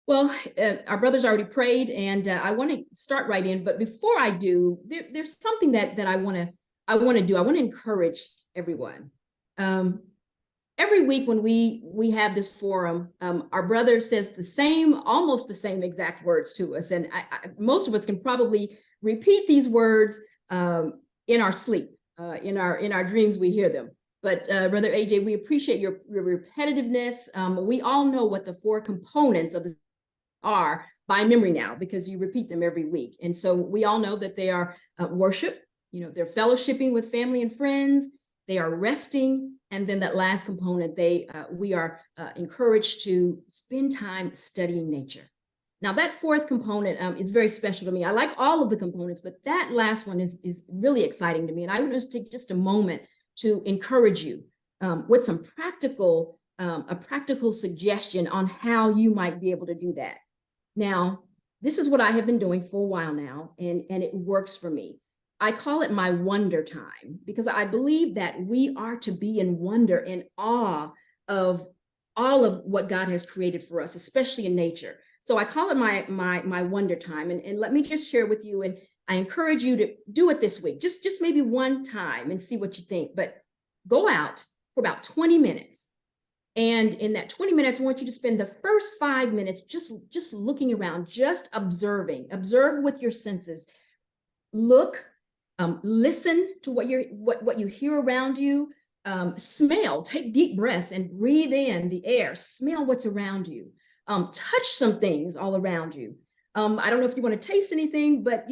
Well, our brothers already prayed, and I want to start right in. But before I do, there's something that I want to do. I want to encourage everyone. Um, every week when we have this forum, our brother says almost the same exact words to us, and most of us can probably repeat these words in our sleep, in our dreams. We hear them. But Brother AJ, we appreciate your repetitiveness. We all know what the four components of the are by memory now because you repeat them every week. And so we all know that they are worship, they're fellowshipping with family and friends, they are resting, and then that last component, we are encouraged to spend time studying nature. Now that fourth component is very special to me. I like all of the components, but that last one is really exciting to me. And I want to take just a moment to encourage you with some a practical suggestion on how you might be able to do that. Now, this is what I have been doing for a while now, and it works for me. I call it my wonder time because I believe that we are to be in wonder and awe of all of what God has created for us, especially in nature. So I call it my wonder time. And let me just share with you, and I encourage you to do it this week, just maybe one time and see what you think. But go out for about 20 minutes. And in that 20 minutes, I want you to spend the first 5 minutes just looking around, just observe with your senses, look, listen to what you hear around you, smell, take deep breaths and breathe in the air, smell what's around you, touch some things all around you. I don't know if you want to taste anything, but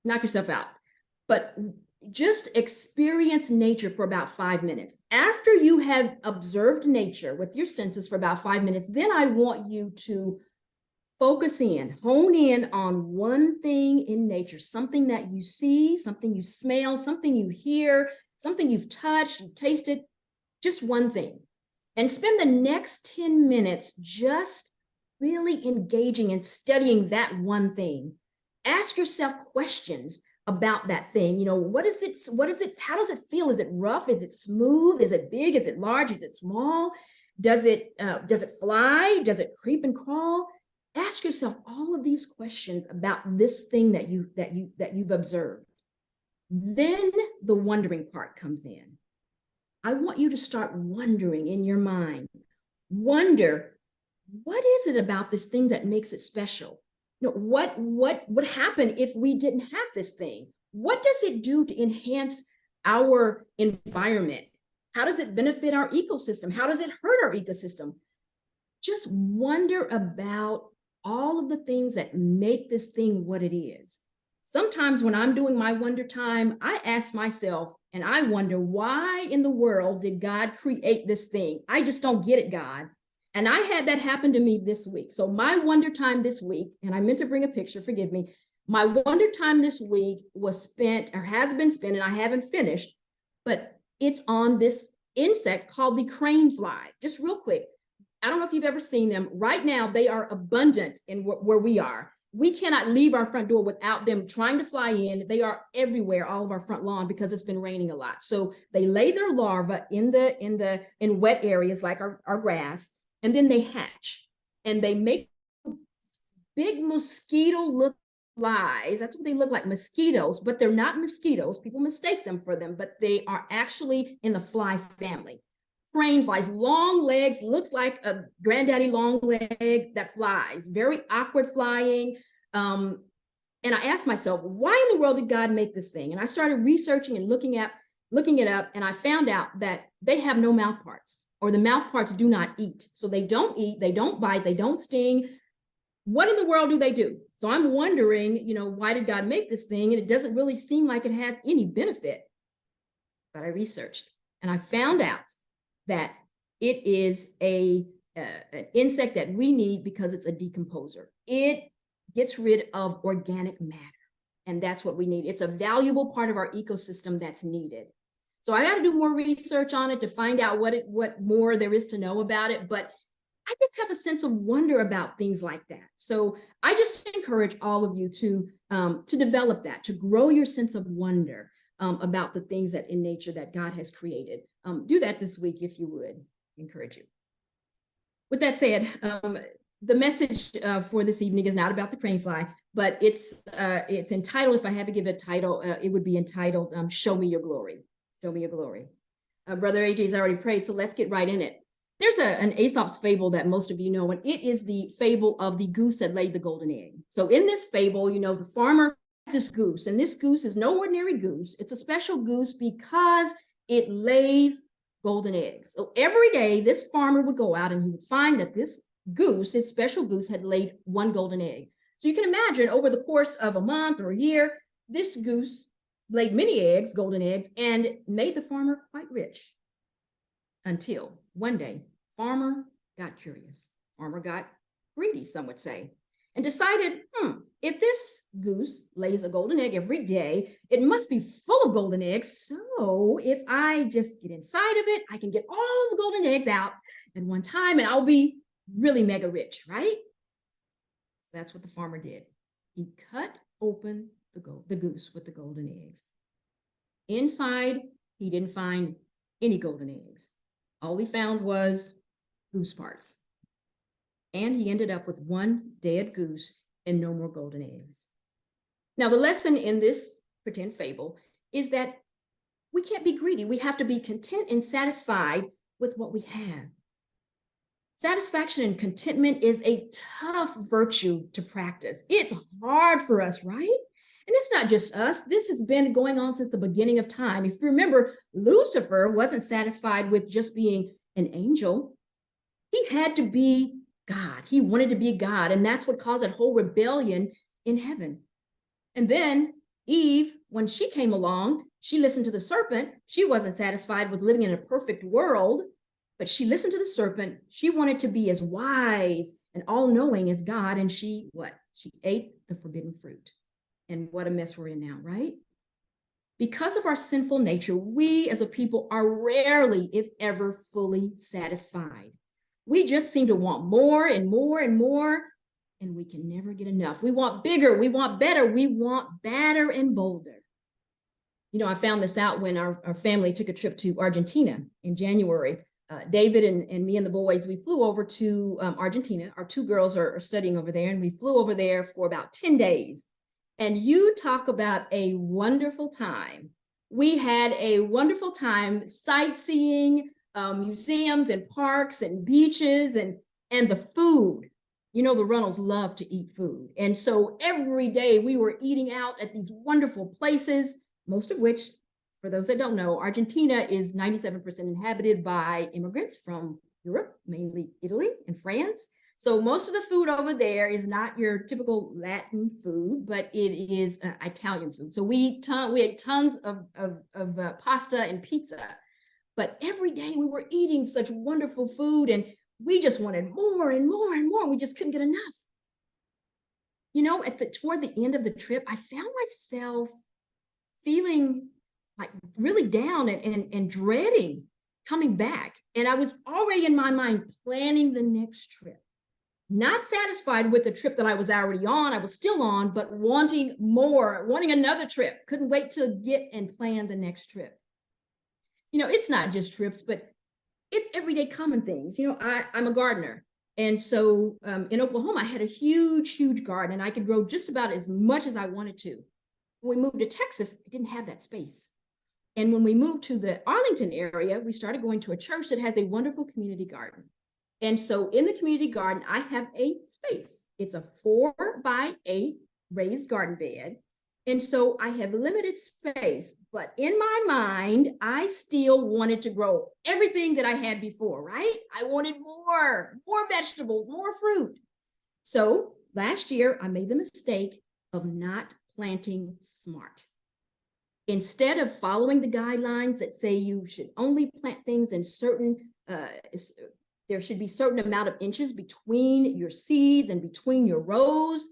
knock yourself out. But just experience nature for about 5 minutes. After you have observed nature with your senses for about 5 minutes, then I want you to hone in on one thing in nature, something that you see, something you smell, something you hear, something you've touched, you've tasted, just one thing. And spend the next 10 minutes just really engaging and studying that one thing. Ask yourself questions about that thing. What is it? How does it feel? Is it rough? Is it smooth? Is it big? Is it large? Is it small? Does it fly? Does it creep and crawl? Ask yourself all of these questions about this thing that you've observed. Then the wondering part comes in. I want you to start wondering in your mind. Wonder, what is it about this thing that makes it special? What would happen if we didn't have this thing? What does it do to enhance our environment? How does it benefit our ecosystem? How does it hurt our ecosystem? Just wonder about all of the things that make this thing what it is. Sometimes when I'm doing my wonder time, I ask myself and I wonder, why in the world did God create this thing? I just don't get it, God. And I had that happen to me this week. So my wonder time this week, and I meant to bring a picture, forgive me. My wonder time this week was spent, or has been spent, and I haven't finished, but it's on this insect called the crane fly. Just real quick, I don't know if you've ever seen them. Right now, they are abundant in where we are. We cannot leave our front door without them trying to fly in. They are everywhere, all of our front lawn, because it's been raining a lot. So they lay their larvae in wet areas like our grass, and then they hatch and they make big mosquito-look flies. That's what they look like, mosquitoes, but they're not mosquitoes. People mistake them for them, but they are actually in the fly family. Crane flies, long legs, looks like a granddaddy long leg that flies, very awkward flying. And I asked myself, why in the world did God make this thing? And I started researching and looking it up, and I found out that they have no mouth parts, or the mouth parts do not eat. So they don't eat, they don't bite, they don't sting. What in the world do they do? So I'm wondering, why did God make this thing? And it doesn't really seem like it has any benefit. But I researched and I found out that it is an insect that we need because it's a decomposer. It gets rid of organic matter, and that's what we need. It's a valuable part of our ecosystem that's needed. So I got to do more research on it to find out what more there is to know about it. But I just have a sense of wonder about things like that. So I just encourage all of you to develop that, to grow your sense of wonder about the things that in nature that God has created. Do that this week if you would. Encourage you. With that said, the message for this evening is not about the crane fly, but it's entitled, if I had to give it a title, it would be entitled, Show Me Your Glory. Show Me Your Glory. Brother AJ's already prayed, so let's get right in it. There's an Aesop's fable that most of you know, and it is the fable of the goose that laid the golden egg. So in this fable, you know, the farmer has this goose, and this goose is no ordinary goose. It's a special goose because it lays golden eggs. So every day, this farmer would go out and he would find that this goose, his special goose, had laid one golden egg. So you can imagine over the course of a month or a year, this goose laid many eggs, golden eggs, and made the farmer quite rich. Until one day, farmer got curious. Farmer got greedy, some would say, and decided, if this goose lays a golden egg every day, it must be full of golden eggs. So if I just get inside of it, I can get all the golden eggs out at one time and I'll be really mega rich, right? So that's what the farmer did. He cut open the goose with the golden eggs. Inside, he didn't find any golden eggs. All he found was goose parts. And he ended up with one dead goose and no more golden eggs. Now, the lesson in this pretend fable is that we can't be greedy. We have to be content and satisfied with what we have. Satisfaction and contentment is a tough virtue to practice. It's hard for us, right? And it's not just us. This has been going on since the beginning of time. If you remember, Lucifer wasn't satisfied with just being an angel. He had to be God. He wanted to be God. And that's what caused that whole rebellion in heaven. And then Eve, when she came along, she listened to the serpent. She wasn't satisfied with living in a perfect world, but she listened to the serpent. She wanted to be as wise and all-knowing as God. And she ate the forbidden fruit. And what a mess we're in now, right? Because of our sinful nature, we as a people are rarely, if ever, fully satisfied. We just seem to want more and more and more, and we can never get enough. We want bigger, we want better, we want badder and bolder. You know, I found this out when our family took a trip to Argentina in January. David and me and the boys, we flew over to Argentina. Our two girls are studying over there, and we flew over there for about 10 days. And you talk about a wonderful time. We had a wonderful time sightseeing, museums and parks and beaches and the food. You know, the Runnels love to eat food. And so every day we were eating out at these wonderful places, most of which, for those that don't know, Argentina is 97% inhabited by immigrants from Europe, mainly Italy and France. So most of the food over there is not your typical Latin food, but it is Italian food. So we ate tons of pasta and pizza. But every day we were eating such wonderful food and we just wanted more and more and more. We just couldn't get enough. You know, toward the end of the trip, I found myself feeling like really down and dreading coming back. And I was already in my mind planning the next trip. Not satisfied with the trip that I was already on. I was still on, but wanting more, wanting another trip. Couldn't wait to get and plan the next trip. You know, it's not just trips, but it's everyday common things. You know, I'm a gardener. And so in Oklahoma, I had a huge, huge garden. And I could grow just about as much as I wanted to. When we moved to Texas, I didn't have that space. And when we moved to the Arlington area, we started going to a church that has a wonderful community garden. And so in the community garden, I have a space. It's a 4x8 raised garden bed. And so I have limited space, but in my mind, I still wanted to grow everything that I had before, right? I wanted more vegetables, more fruit. So last year, I made the mistake of not planting smart. Instead of following the guidelines that say you should only plant things in certain, there should be certain amount of inches between your seeds and between your rows,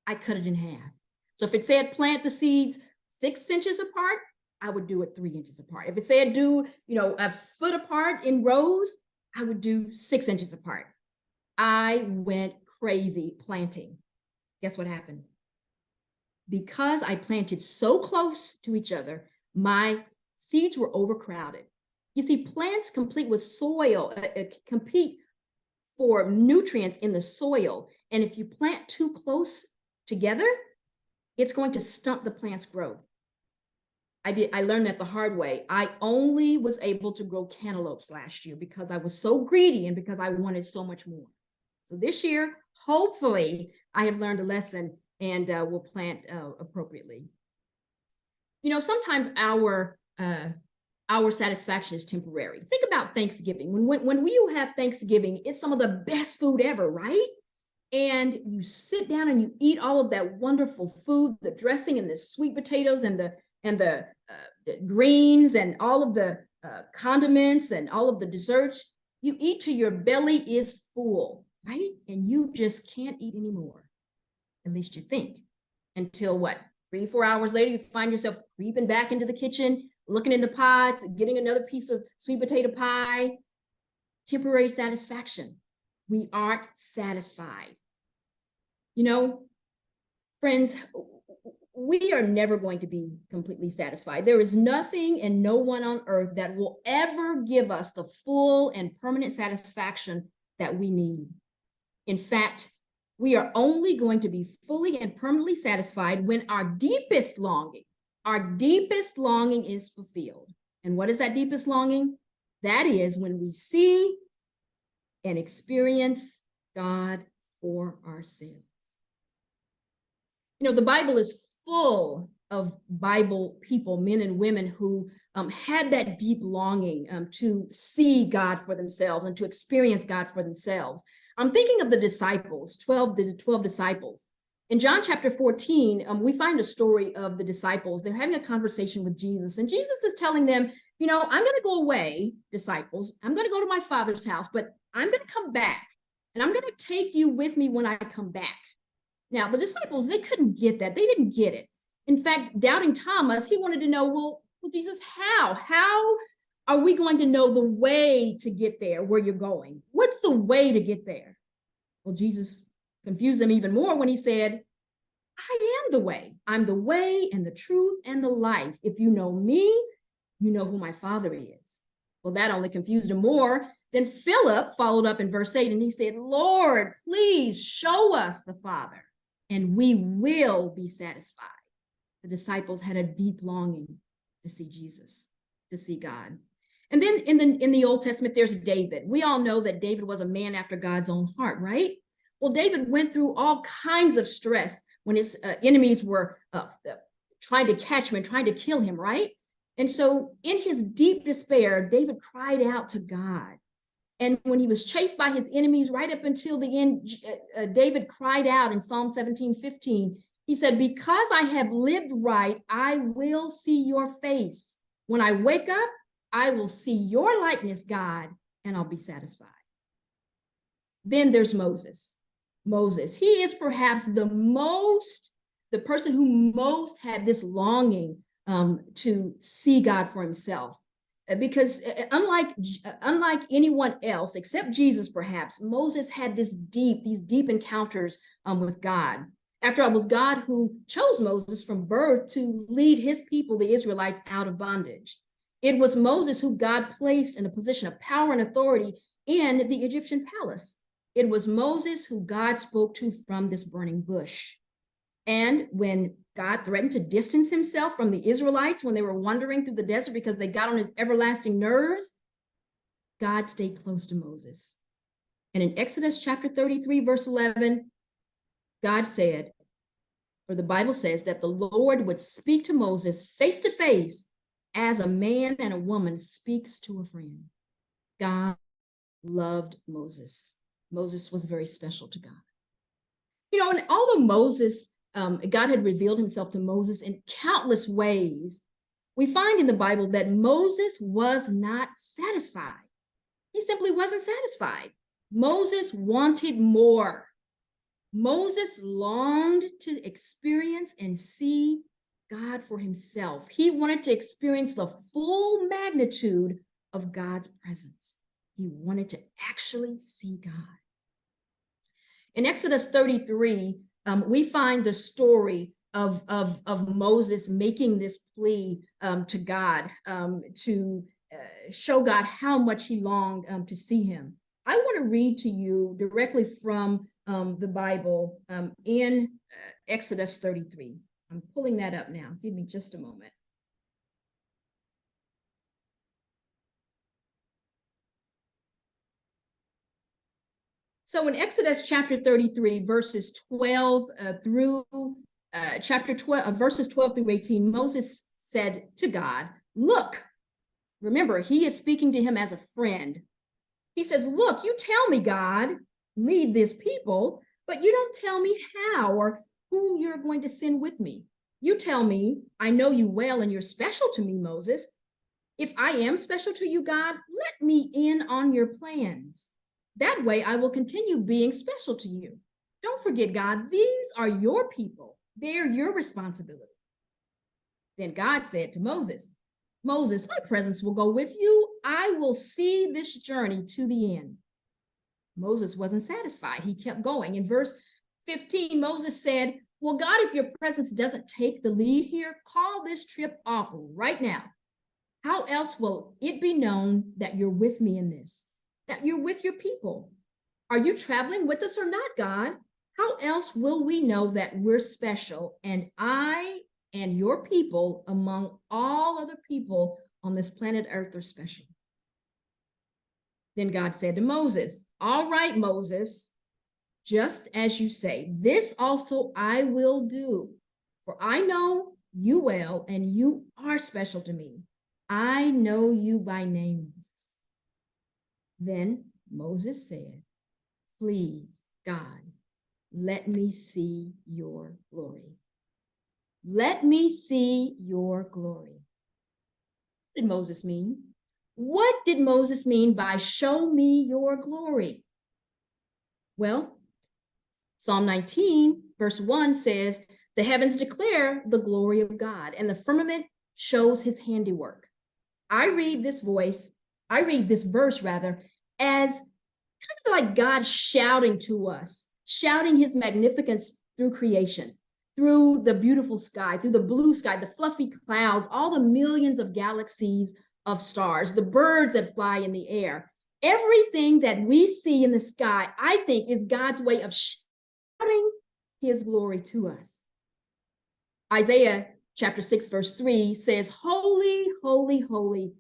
I cut it in half. So if it said plant the seeds 6 inches apart, I would do it 3 inches apart. If it said do, a foot apart in rows, I would do 6 inches apart. I went crazy planting. Guess what happened? Because I planted so close to each other, my seeds were overcrowded. You see, plants complete with soil, compete for nutrients in the soil. And if you plant too close together, it's going to stunt the plant's growth. I learned that the hard way. I only was able to grow cantaloupes last year because I was so greedy and because I wanted so much more. So this year, hopefully, I have learned a lesson and will plant appropriately. You know, sometimes our satisfaction is temporary. Think about Thanksgiving. When you have Thanksgiving, it's some of the best food ever, right? And you sit down and you eat all of that wonderful food, the dressing and the sweet potatoes and the greens and all of the condiments and all of the desserts. You eat till your belly is full, right? And you just can't eat anymore. At least you think. Until what? 3-4 hours later, you find yourself creeping back into the kitchen, looking in the pots, getting another piece of sweet potato pie. Temporary satisfaction. We aren't satisfied. You know, friends, we are never going to be completely satisfied. There is nothing and no one on earth that will ever give us the full and permanent satisfaction that we need. In fact, we are only going to be fully and permanently satisfied when our deepest longing is fulfilled. And what is that deepest longing? That is when we see and experience God for ourselves. You know, the Bible is full of Bible people, men and women who had that deep longing to see God for themselves and to experience God for themselves. I'm thinking of the disciples, the 12 disciples. In John chapter 14, we find a story of the disciples. They're having a conversation with Jesus, and Jesus is telling them, you know, I'm going to go away, disciples. I'm going to go to my Father's house, but I'm going to come back, and I'm going to take you with me when I come back. Now, the disciples, they couldn't get that. They didn't get it. In fact, doubting Thomas, he wanted to know, well, Jesus, how? How are we going to know the way to get there where you're going? What's the way to get there? Well, Jesus confused them even more when he said, I am the way. I'm the way and the truth and the life. If you know me, you know who my Father is. Well, that only confused him more. Then Philip followed up in verse 8 and he said, Lord, please show us the Father and we will be satisfied. The disciples had a deep longing to see Jesus, to see God. And then in the Old Testament, there's David. We all know that David was a man after God's own heart, right? Well, David went through all kinds of stress when his enemies were trying to catch him and trying to kill him, right? And so in his deep despair, David cried out to God. And when he was chased by his enemies right up until the end, David cried out in Psalm 17:15. He said, because I have lived right, I will see your face. When I wake up, I will see your likeness, God, and I'll be satisfied. Then there's Moses. Moses, he is perhaps the person who most had this longing to see God for himself. Because unlike anyone else, except Jesus perhaps, Moses had these deep encounters with God. After all, it was God who chose Moses from birth to lead his people, the Israelites, out of bondage. It was Moses who God placed in a position of power and authority in the Egyptian palace. It was Moses who God spoke to from this burning bush. And when God threatened to distance himself from the Israelites when they were wandering through the desert because they got on his everlasting nerves, God stayed close to Moses. And in Exodus chapter 33, verse 11, God said, or the Bible says that the Lord would speak to Moses face to face as a man and a woman speaks to a friend. God loved Moses. Moses was very special to God. You know, and although God had revealed himself to Moses in countless ways, we find in the Bible that Moses was not satisfied. He simply wasn't satisfied. Moses wanted more. Moses longed to experience and see God for himself. He wanted to experience the full magnitude of God's presence. He wanted to actually see God. In Exodus 33, we find the story of Moses making this plea to God to show God how much he longed to see him. I want to read to you directly from the Bible in Exodus 33. I'm pulling that up now. Give me just a moment. So in Exodus chapter 33, verses 12 through chapter 12, verses 12 through 18, Moses said to God, look, remember, he is speaking to him as a friend. He says, look, you tell me, God, lead this people, but you don't tell me how or whom you're going to send with me. You tell me, I know you well and you're special to me, Moses. If I am special to you, God, let me in on your plans. That way I will continue being special to you. Don't forget, God, these are your people. They're your responsibility. Then God said to Moses, Moses, my presence will go with you. I will see this journey to the end. Moses wasn't satisfied. He kept going. In verse 15, Moses said, well, God, if your presence doesn't take the lead here, call this trip off right now. How else will it be known that you're with me in this, that you're with your people? Are you traveling with us or not, God? How else will we know that we're special and I and your people among all other people on this planet Earth are special? Then God said to Moses, all right, Moses, just as you say, this also I will do, for I know you well and you are special to me. I know you by name, Moses. Then Moses said, please, God, let me see your glory. Let me see your glory. What did Moses mean? What did Moses mean by show me your glory? Well, Psalm 19, verse 1 says, the heavens declare the glory of God, and the firmament shows his handiwork. I read this verse as kind of like God shouting to us, shouting his magnificence through creations, through the beautiful sky, through the blue sky, the fluffy clouds, all the millions of galaxies of stars, the birds that fly in the air. Everything that we see in the sky, I think, is God's way of shouting his glory to us. Isaiah chapter 6, verse 3 says, holy, holy, holy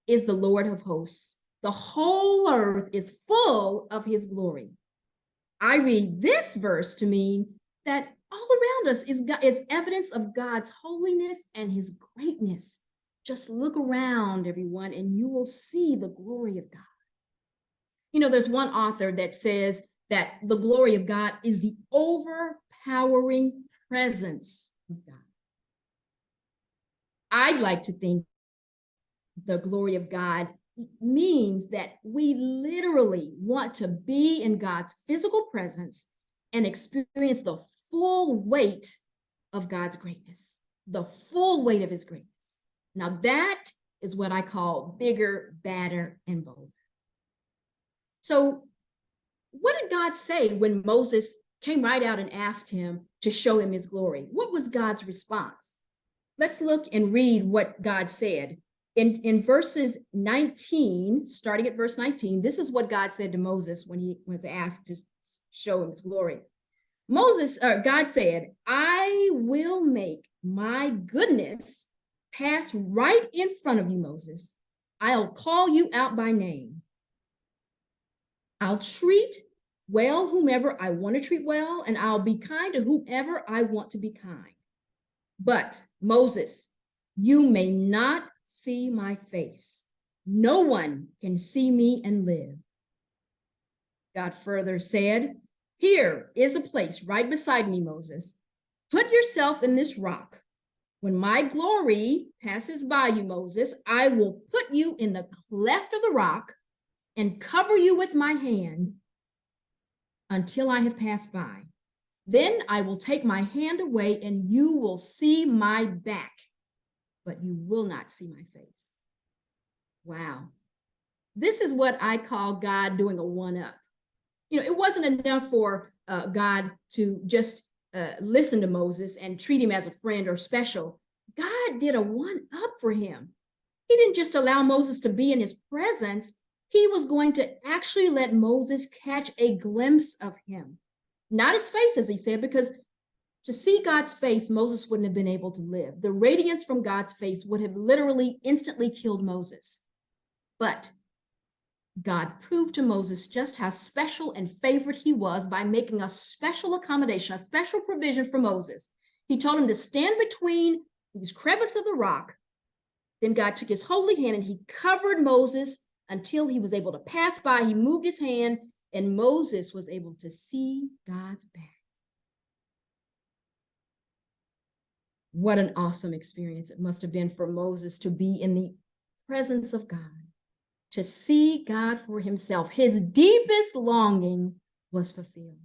is the Lord of hosts. The whole earth is full of his glory. I read this verse to mean that all around us is evidence of God's holiness and his greatness. Just look around, everyone, and you will see the glory of God. You know, there's one author that says that the glory of God is the overpowering presence of God. I'd like to think the glory of God means that we literally want to be in God's physical presence and experience the full weight of God's greatness, the full weight of his greatness. Now that is what I call bigger, badder, and bolder. So what did God say when Moses came right out and asked him to show him his glory? What was God's response? Let's look and read what God said. In verses 19, starting at verse 19, this is what God said to Moses when he was asked to show him his glory. God said, I will make my goodness pass right in front of you, Moses. I'll call you out by name. I'll treat well whomever I want to treat well, and I'll be kind to whomever I want to be kind. But Moses, you may not see my face. No one can see me and live. God further said, here is a place right beside me, Moses. Put yourself in this rock. When my glory passes by you, Moses, I will put you in the cleft of the rock and cover you with my hand until I have passed by. Then I will take my hand away and you will see my back, but you will not see my face. Wow. This is what I call God doing a one-up. You know, it wasn't enough for God to just listen to Moses and treat him as a friend or special. God did a one-up for him. He didn't just allow Moses to be in his presence, He was going to actually let Moses catch a glimpse of him. Not his face, as he said, because to see God's face, Moses wouldn't have been able to live. The radiance from God's face would have literally instantly killed Moses. But God proved to Moses just how special and favored he was by making a special accommodation, a special provision for Moses. He told him to stand between these crevices of the rock. Then God took his holy hand and he covered Moses until he was able to pass by. He moved his hand and Moses was able to see God's back. What an awesome experience it must have been for Moses to be in the presence of God, to see God for himself. His deepest longing was fulfilled.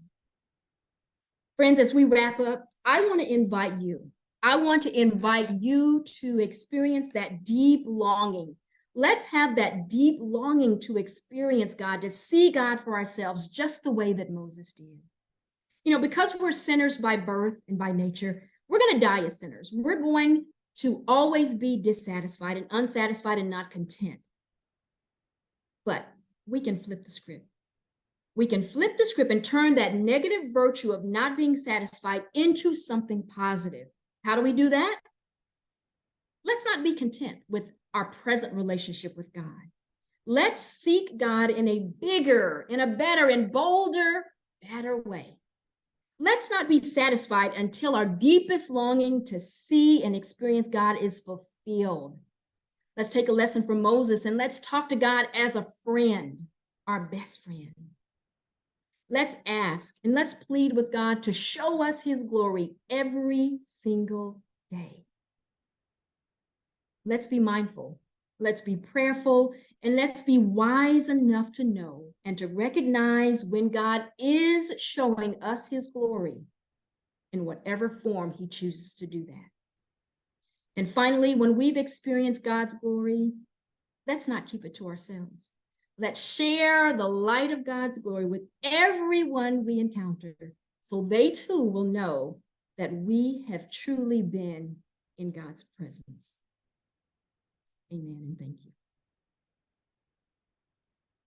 Friends, as we wrap up, I want to invite you. I want to invite you to experience that deep longing. Let's have that deep longing to experience God, to see God for ourselves just the way that Moses did. You know, because we're sinners by birth and by nature, we're going to die as sinners. We're going to always be dissatisfied and unsatisfied and not content. But we can flip the script. We can flip the script and turn that negative virtue of not being satisfied into something positive. How do we do that? Let's not be content with our present relationship with God. Let's seek God in a bigger, in a better and bolder, better way. Let's not be satisfied until our deepest longing to see and experience God is fulfilled. Let's take a lesson from Moses and let's talk to God as a friend, our best friend. Let's ask and let's plead with God to show us his glory every single day. Let's be mindful. Let's be prayerful, and let's be wise enough to know and to recognize when God is showing us his glory in whatever form he chooses to do that. And finally, when we've experienced God's glory, let's not keep it to ourselves. Let's share the light of God's glory with everyone we encounter so they too will know that we have truly been in God's presence. Amen and thank you.